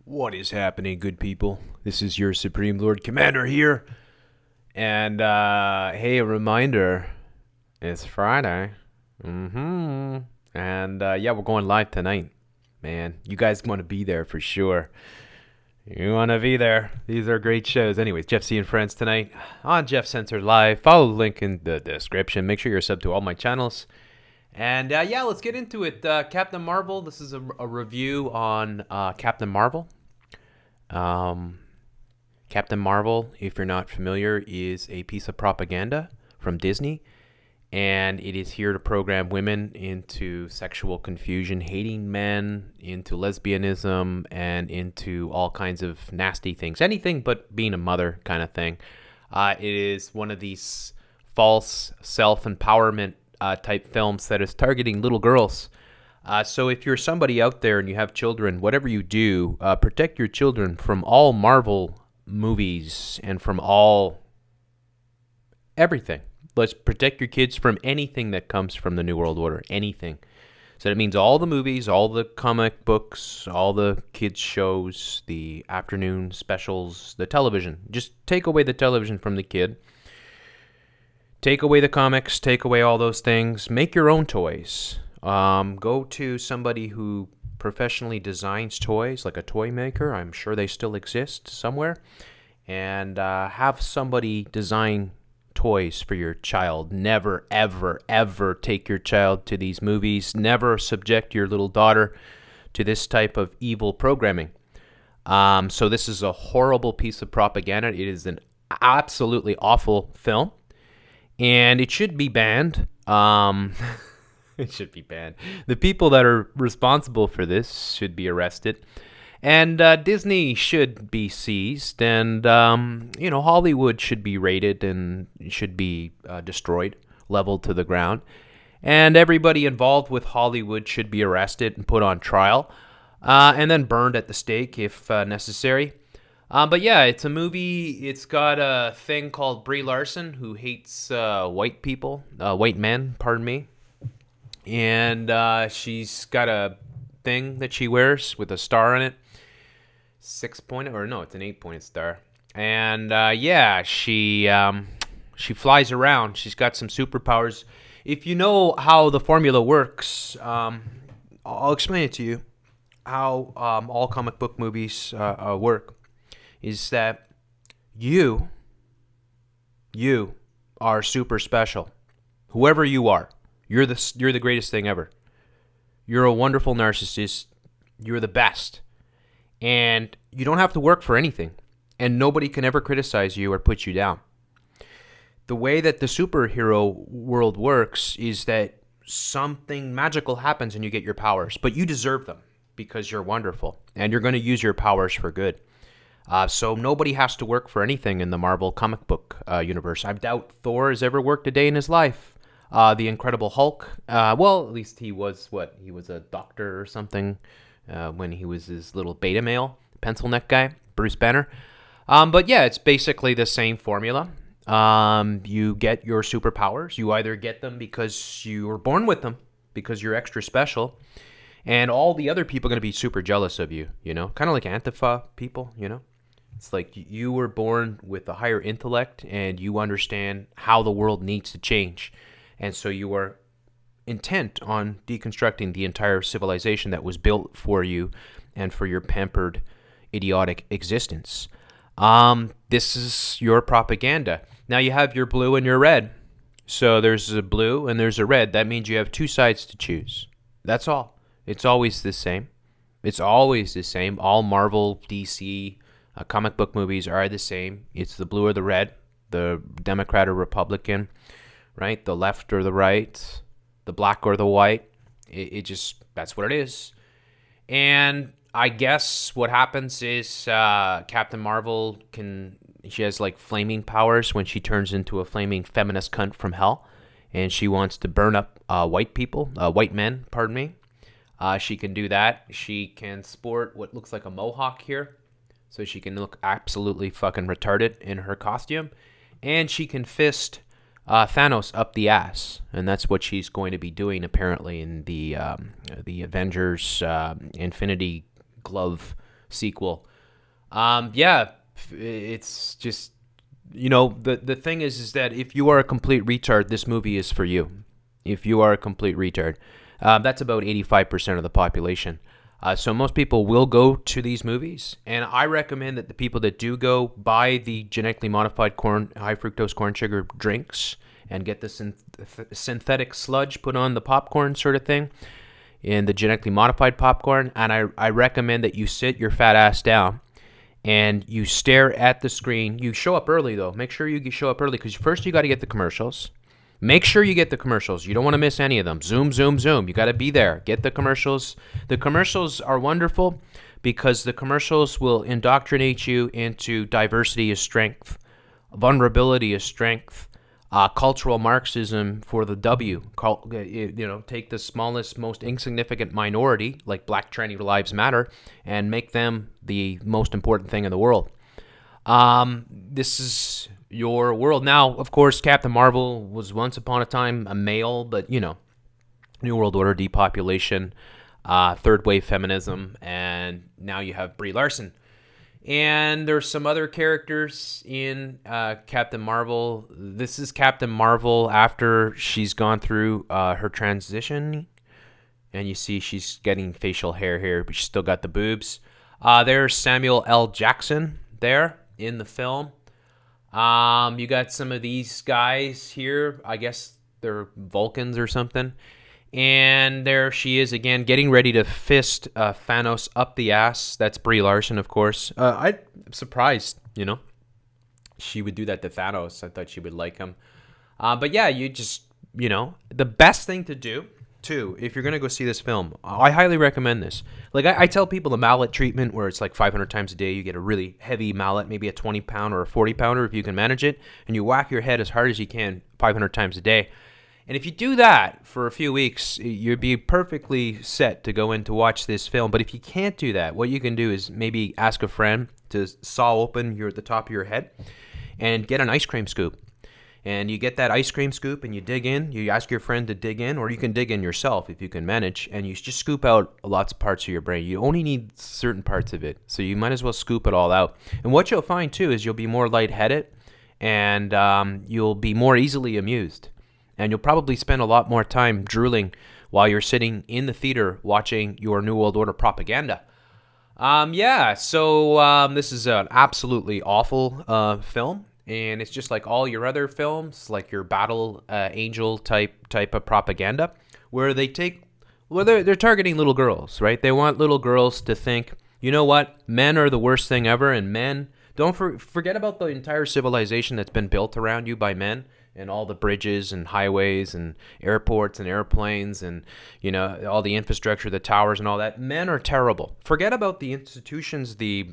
What is happening, good people? This is your Supreme Lord Commander here. And, hey, a reminder, it's Friday. And, yeah, we're going live tonight. Man, you guys want to be there for sure. You want to be there. These are great shows. Anyways, Jeff C. and Friends tonight on Jeff Censored Live. Follow the link in the description. Make sure you're subbed to all my channels. And, yeah, let's get into it. Captain Marvel, this is a review on Captain Marvel. Captain Marvel, if you're not familiar, is a piece of propaganda from Disney, and it is here to program women into sexual confusion, hating men, into lesbianism, and into all kinds of nasty things. Anything but being a mother kind of thing. It is one of these false self-empowerment type films that is targeting little girls. So if you're somebody out there and you have children, whatever you do, protect your children from all Marvel movies and from everything. Let's protect your kids from anything that comes from the New World Order, anything. So that means all the movies, all the comic books, all the kids' shows, the afternoon specials, the television. Just take away the television from the kid. Take away the comics, take away all those things. Make your own toys. Go to somebody who professionally designs toys, like a toy maker. I'm sure they still exist somewhere. And have somebody design toys for your child. Never, ever, ever take your child to these movies. Never subject your little daughter to this type of evil programming. So this is a horrible piece of propaganda. It is an absolutely awful film. And it should be banned. It should be banned. The people that are responsible for this should be arrested. And Disney should be seized. And, Hollywood should be raided and should be destroyed, leveled to the ground. And everybody involved with Hollywood should be arrested and put on trial. And then burned at the stake if necessary. But yeah, it's a movie. It's got a thing called Brie Larson, who hates white men, pardon me. And she's got a thing that she wears with a star on it. 6-point, or no, it's an 8-pointed star. And she flies around. She's got some superpowers. If you know how the formula works, I'll explain it to you. How all comic book movies work is that you are super special. Whoever you are. You're the greatest thing ever. You're a wonderful narcissist. You're the best. And you don't have to work for anything. And nobody can ever criticize you or put you down. The way that the superhero world works is that something magical happens and you get your powers. But you deserve them because you're wonderful. And you're going to use your powers for good. So nobody has to work for anything in the Marvel comic book universe. I doubt Thor has ever worked a day in his life. The Incredible Hulk, well, at least he was a doctor or something when he was his little beta male, pencil neck guy, Bruce Banner. But yeah, it's basically the same formula. You get your superpowers. You either get them because you were born with them, because you're extra special, and all the other people are going to be super jealous of you, kind of like Antifa people, It's like you were born with a higher intellect and you understand how the world needs to change. And so you are intent on deconstructing the entire civilization that was built for you and for your pampered, idiotic existence. This is your propaganda. Now you have your blue and your red. So there's a blue and there's a red. That means you have two sides to choose. That's all. It's always the same. It's always the same. All Marvel, DC, comic book movies are the same. It's the blue or the red, the Democrat or Republican. Right? The left or the right, the black or the white. That's what it is. And I guess what happens is Captain Marvel she has like flaming powers when she turns into a flaming feminist cunt from hell. And she wants to burn up white men, pardon me. She can do that. She can sport what looks like a mohawk here. So she can look absolutely fucking retarded in her costume. And she can fist Thanos up the ass, and that's what she's going to be doing apparently in the Avengers Infinity Glove sequel. Yeah, it's just, the thing is that if you are a complete retard, this movie is for you. If you are a complete retard, that's about 85% of the population. So most people will go to these movies, and I recommend that the people that do go buy the genetically modified high fructose corn sugar drinks and get the synthetic sludge put on the popcorn sort of thing, in the genetically modified popcorn. And I recommend that you sit your fat ass down and you stare at the screen. You show up early, though. Make sure you show up early, because first you got to get the commercials. Make sure you get the commercials. You don't want to miss any of them. Zoom, zoom, zoom. You got to be there. Get the commercials. The commercials are wonderful because the commercials will indoctrinate you into diversity is strength, vulnerability is strength, cultural Marxism for the W. Take the smallest, most insignificant minority, like Black tranny lives matter, and make them the most important thing in the world. This is your world. Now, of course, Captain Marvel was once upon a time a male, but, New World Order, depopulation, third wave feminism, and now you have Brie Larson. And there's some other characters in Captain Marvel. This is Captain Marvel after she's gone through her transition, and you see she's getting facial hair here, but she's still got the boobs. There's Samuel L. Jackson there in the film. You got some of these guys here. I guess they're Vulcans or something. And there she is again, getting ready to fist Thanos up the ass. That's Brie Larson, of course. I'm surprised, she would do that to Thanos. I thought she would like him. But yeah, you just, the best thing to do, too, if you're going to go see this film, I highly recommend this. Like, I tell people the mallet treatment, where it's like 500 times a day. You get a really heavy mallet, maybe a 20-pounder or a 40-pounder if you can manage it, and you whack your head as hard as you can 500 times a day. And if you do that for a few weeks, you'd be perfectly set to go in to watch this film. But if you can't do that, what you can do is maybe ask a friend to saw open the top of your head and get an ice cream scoop. And you get that ice cream scoop and you dig in. You ask your friend to dig in, or you can dig in yourself if you can manage. And you just scoop out lots of parts of your brain. You only need certain parts of it, so you might as well scoop it all out. And what you'll find, too, is you'll be more lightheaded, and you'll be more easily amused. And you'll probably spend a lot more time drooling while you're sitting in the theater watching your New World Order propaganda. So this is an absolutely awful film. And it's just like all your other films, like your Battle Angel type of propaganda, where they're targeting little girls, right? They want little girls to think, you know what, men are the worst thing ever, and men, don't forget about the entire civilization that's been built around you by men, and all the bridges and highways and airports and airplanes and, all the infrastructure, the towers and all that. Men are terrible. Forget about the institutions, the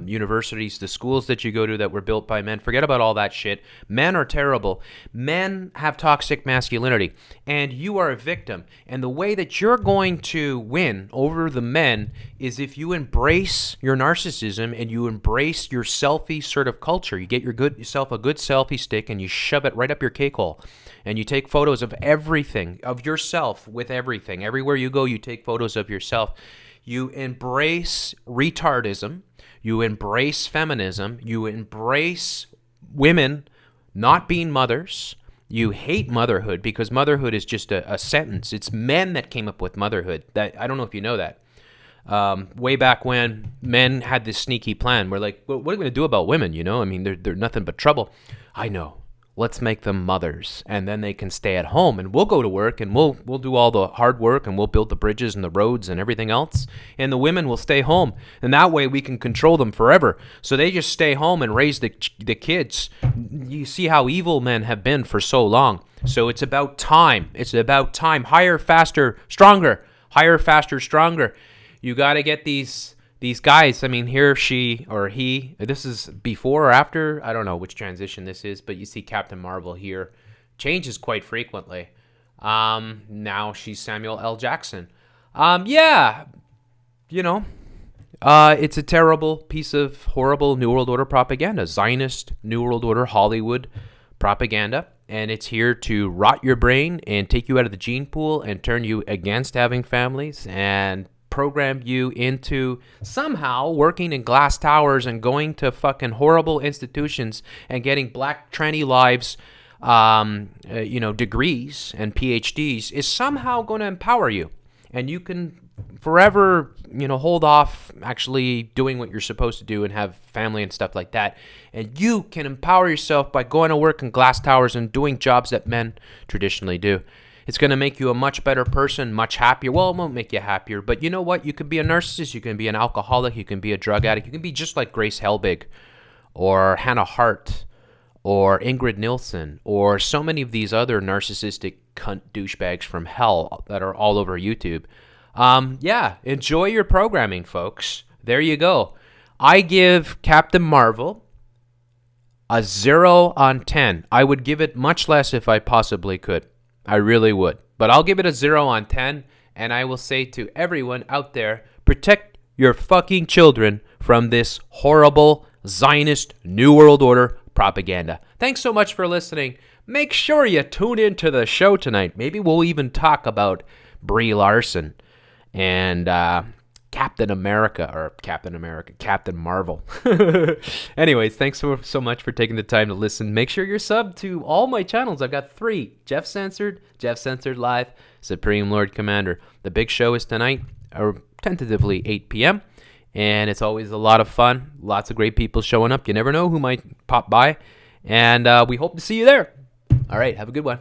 universities, the schools that you go to that were built by men. Forget about all that shit. Men are terrible. Men have toxic masculinity, and you are a victim. And the way that you're going to win over the men is if you embrace your narcissism and you embrace your selfie sort of culture. You get yourself a good selfie stick and you shove it right up your cake hole, and you take photos of everything, of yourself with everything. Everywhere you go, you take photos of yourself. You embrace retardism. You embrace feminism. You embrace women not being mothers. You hate motherhood, because motherhood is just a sentence. It's men that came up with motherhood. That, I don't know if you know that. Way back when, men had this sneaky plan. We're like, well, what are we going to do about women? They're nothing but trouble. I know. Let's make them mothers, and then they can stay at home, and we'll go to work, and we'll do all the hard work, and we'll build the bridges and the roads and everything else, and the women will stay home, and that way we can control them forever. So they just stay home and raise the kids. You see how evil men have been for so long. So it's about time. It's about time. Higher, faster, stronger. Higher, faster, stronger. You got to get these guys. Here she or he, this is before or after, I don't know which transition this is, but you see Captain Marvel here changes quite frequently. Now she's Samuel L. Jackson. It's a terrible piece of horrible New World Order propaganda, Zionist New World Order Hollywood propaganda, and it's here to rot your brain and take you out of the gene pool and turn you against having families and program you into somehow working in glass towers and going to fucking horrible institutions and getting black tranny lives, degrees and PhDs is somehow going to empower you. And you can forever, hold off actually doing what you're supposed to do and have family and stuff like that. And you can empower yourself by going to work in glass towers and doing jobs that men traditionally do. It's going to make you a much better person, much happier. Well, it won't make you happier, but you know what? You could be a narcissist, you can be an alcoholic, you can be a drug addict, you can be just like Grace Helbig or Hannah Hart or Ingrid Nilsson or so many of these other narcissistic cunt douchebags from hell that are all over YouTube. Enjoy your programming, folks. There you go. I give Captain Marvel a 0 on 10. I would give it much less if I possibly could. I really would. But I'll give it a 0 on 10, and I will say to everyone out there, protect your fucking children from this horrible Zionist New World Order propaganda. Thanks so much for listening. Make sure you tune into the show tonight. Maybe we'll even talk about Brie Larson and Captain Marvel. Anyways, thanks so much for taking the time to listen. Make sure you're subbed to all my channels. I've got 3. Jeff Censored Live, Supreme Lord Commander. The big show is tonight, or tentatively 8 p.m., and it's always a lot of fun. Lots of great people showing up. You never know who might pop by, and we hope to see you there. All right, have a good one.